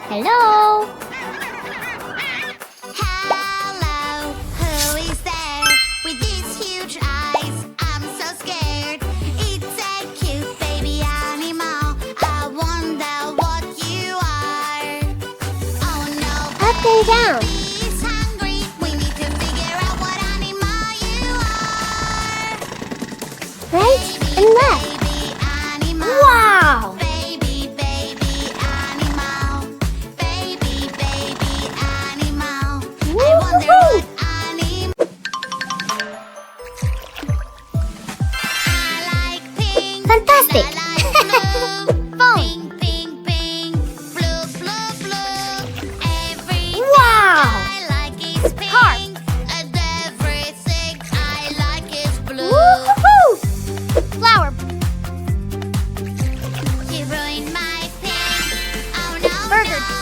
Hello? Hello, who is there with these huge eyes? I'm so scared. It's a cute baby animal. I wonder what you are. Oh no, Up and down. baby's hungry. We need to figure out what animal you are. Right and left. Baby animal. Wow! Baby, baby animal. Baby, baby animal. I wonder Woo-hoo-hoo! what animal. I like pink. Fantastic. And I like blue. Phone. Pink, pink, pink. Blue, blue, blue. Everything Wow. I like is pink. Heart. And everything I like is blue. Woo-hoo-hoo! Flower. You ruined my pink. Oh no, Burger. no.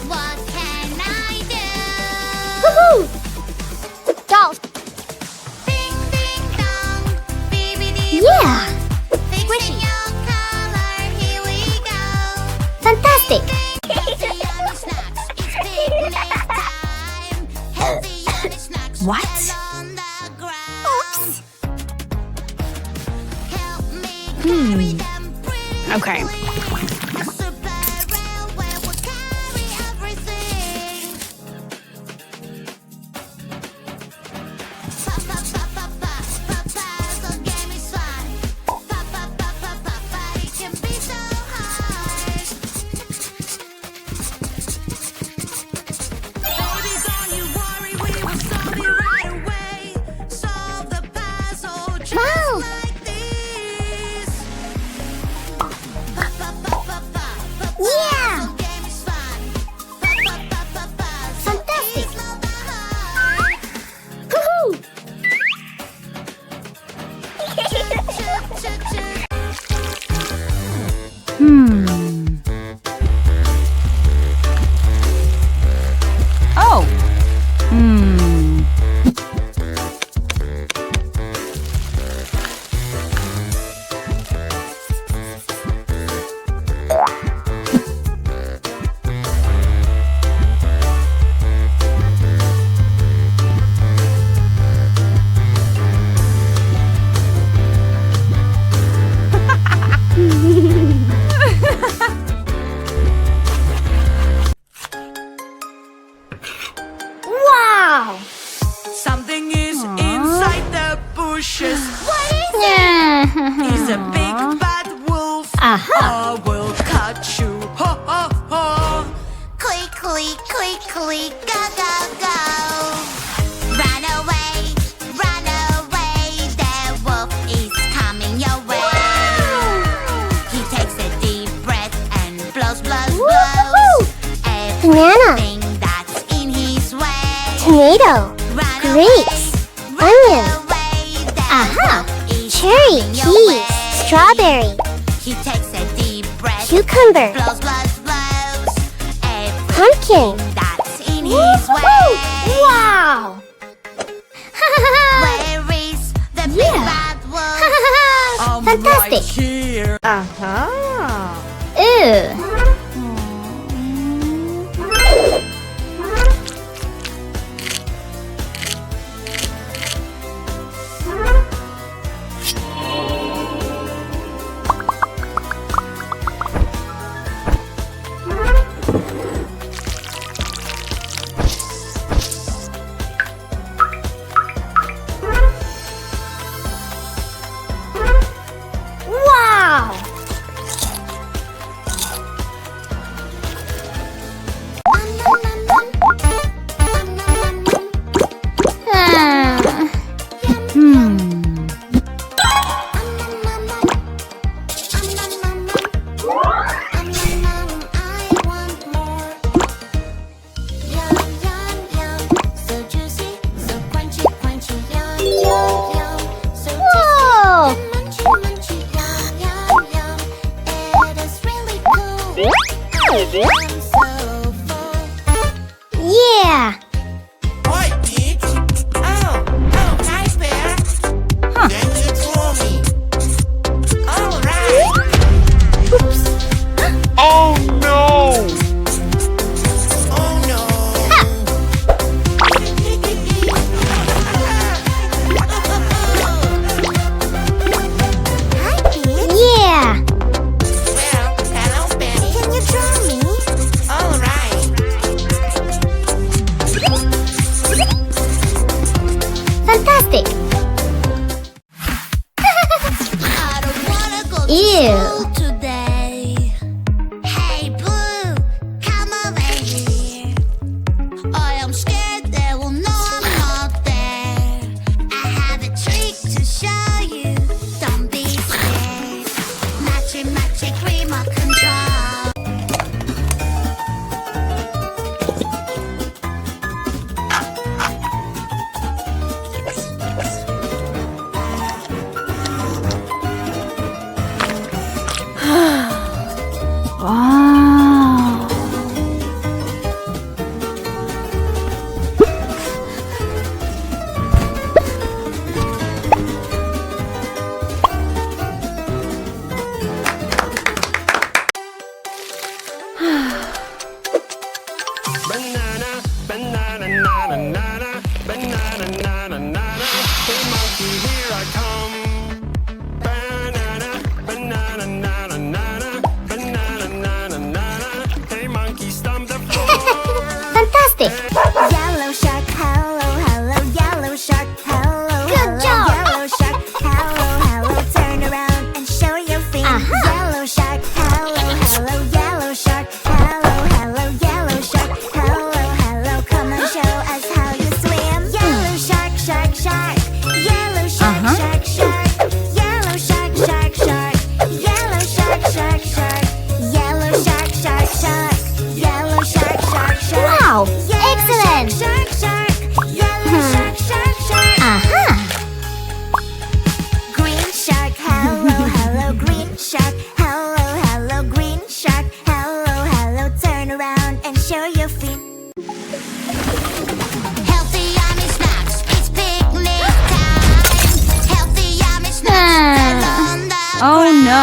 What can I do? Woohoo! Doll. Ding, ding, dong. Beep-a-dee. Yeah! Fixing Squishy. your color. Here we go. Fantastic. Healthy yummy snacks. It's picnic time. Healthy yummy snacks. What? All on the ground. Help me carry them pretty. Okay. A super railway will carry everything. Puzzle game is fun. It can be so hard. Baby, don't you worry, we will solve it right away. Solve the puzzle just Wow. like this. Yeah. Puzzle game is fun. Fantastic. It's not that hard. Woohoo! Oh. Wow! Something is inside the bushes. What is Is a big bad wolf. Aha! I will catch you. Ho ho ho. Quickly, quickly, go, go, go. Run away, the wolf is coming your way. He takes a deep breath and blows, blows, Woo-hoo-hoo! blows. Banana. Everything that's in his way. Tomato. Run Grapes. away, Onion. away, the Aha! wolf is Cherry. coming your Peas. way. Strawberry. He takes a deep breath. Cucumber. Blows, blows, blows. Pumpkin. Everything that's in his Woohoo! way. Wow! Where is the big Yeah. bad wolf? I'm Fantastic. right here. Ew. Wow! sure you'll feel healthy, yummy snacks. It's picnic time. Healthy, yummy snacks. On the Oh ground. no.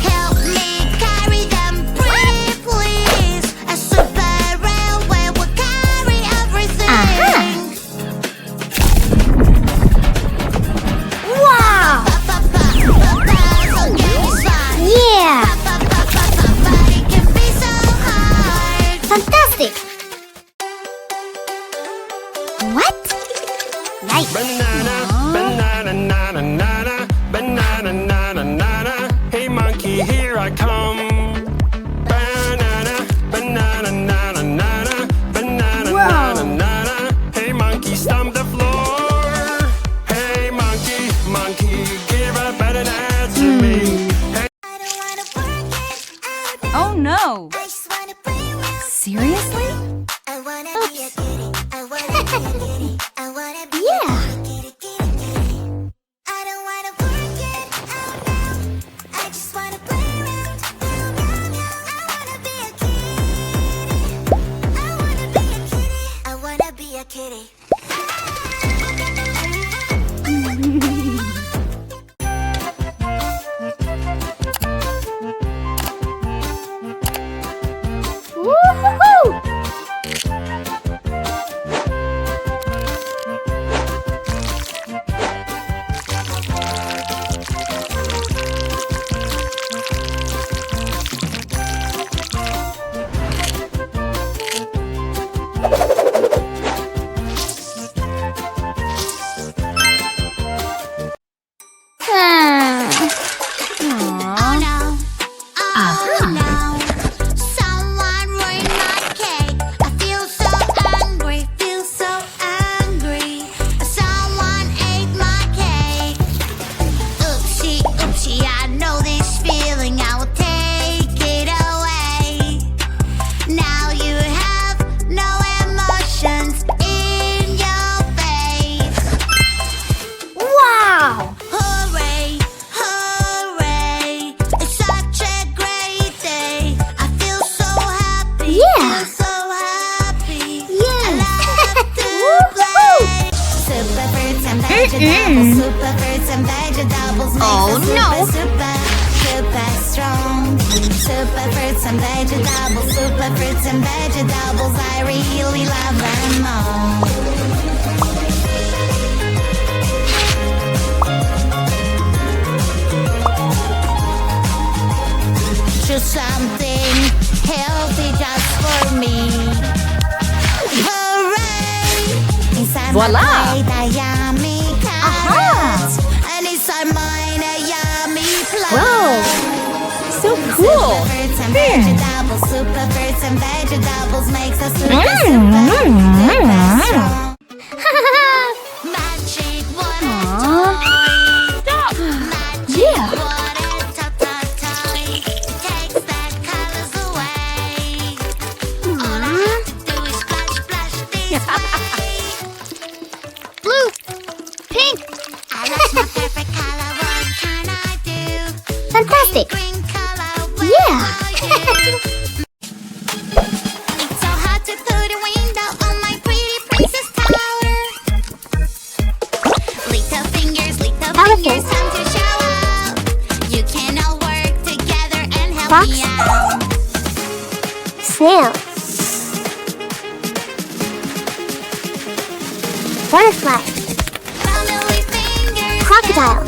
Help me carry them, pretty please. A super railway will carry everything. Wow! So get fun. Yeah! But it can be so hard. Fantastic! What? Nice! Banana, banana, nana, nana, banana, nana, nana. Hey monkey, here I come. Banana, banana, nana, nana, banana, nana, nana. Hey monkey, stomp the floor. Hey monkey, monkey, give a banana to me. Hey. I don't wanna work it out. Oh no. I just wanna play around. Seriously? I wanna be a kitty. I wanna be a kitty. I wanna be Yeah. a kitty, kitty, kitty. I don't wanna work it out now. I just wanna play around. Meow, meow, meow. I wanna be a kitty. I wanna be a kitty. I wanna be a kitty. Woo-hoo-hoo! Oh no. Oh no. Someone ruined my cake. I feel so angry. Feel so angry. Someone ate my cake. Oopsie, oopsie. I know this feeling. I will take it away. Now you have no emotions in your face. Wow! Hooray, hooray, it's such a great day. I feel so happy, Yeah. feel so happy. Yes. I love to Woo-hoo. play. Super fruits and vegetables, super fruits and vegetables makes Oh, us super, no. super, super strong. Super fruits and vegetables, super fruits and vegetables, I really love them all. Choose something healthy just for me. Hooray! Inside Voila! my plate, a yummy carrot. And inside mine, a yummy plum. Wow! So cool! Super fruits and vegetables, super fruits and vegetables makes us super, super strong. Magic water toy. Stop. Magic Yeah. water toy. It takes bad colors away. All I have to do is splash, splash this way. Blue! Pink! I lost my favorite color. What can I do? Fantastic! Green color. Where Yeah. are you? It's so hard to through the window on my pretty princess tower. Little fingers, Colorful. time to show up. You can all work together and help Fox. me out. Snail! Butterfly! Family fingers, Crocodile!